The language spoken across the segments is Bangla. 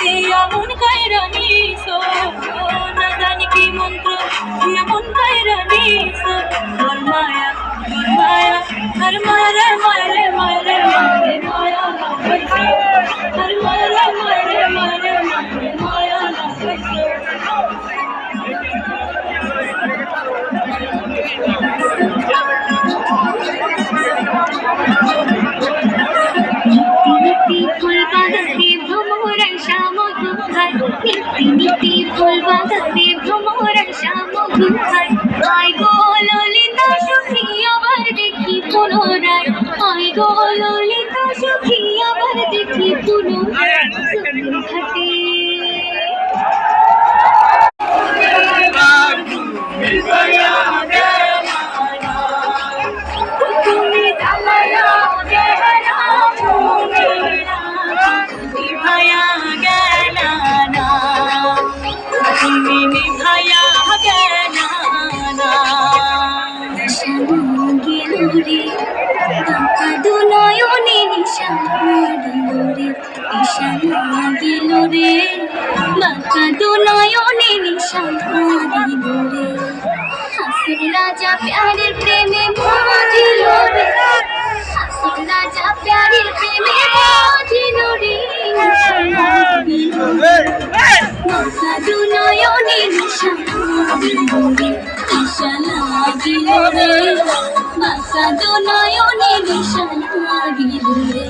এমন কায়রা নিছো না জানি কি মন্ত্র এমন কায়রা নিছো তোর মায়া তোর মায়া রে মায়া রে মায়া রে মায়া রে মায়া লাগাইছো তোর মায়া রে মায়া রে মায়া রে মায়া রে মায়া লাগাইছো নীতি ফুল বাগানে ভ্রমরা শ্যাম ঘুমায় আয় গো ললিতা সখী আবার দেখি পুনরায় আয় গো ললিতা সখী আবার দেখি পুনরায় ঘাটে দুনয়নে নিশা দিল রে বাঁকা দুনয়নে নিশা দিল রে হাসির রাজা প্যারের প্রেমে বাঁধিল রে হাসির রাজা প্যারের প্রেমে বাঁধিল রে বাঁকা দুনয়নে নিশা দিল রে নিশা লাগিল রে বাঁকা দুনয়নে নিশা লাগিল রে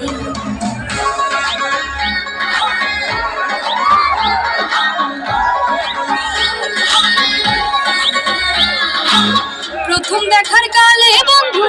প্রথম দেখার কালে বন্ধু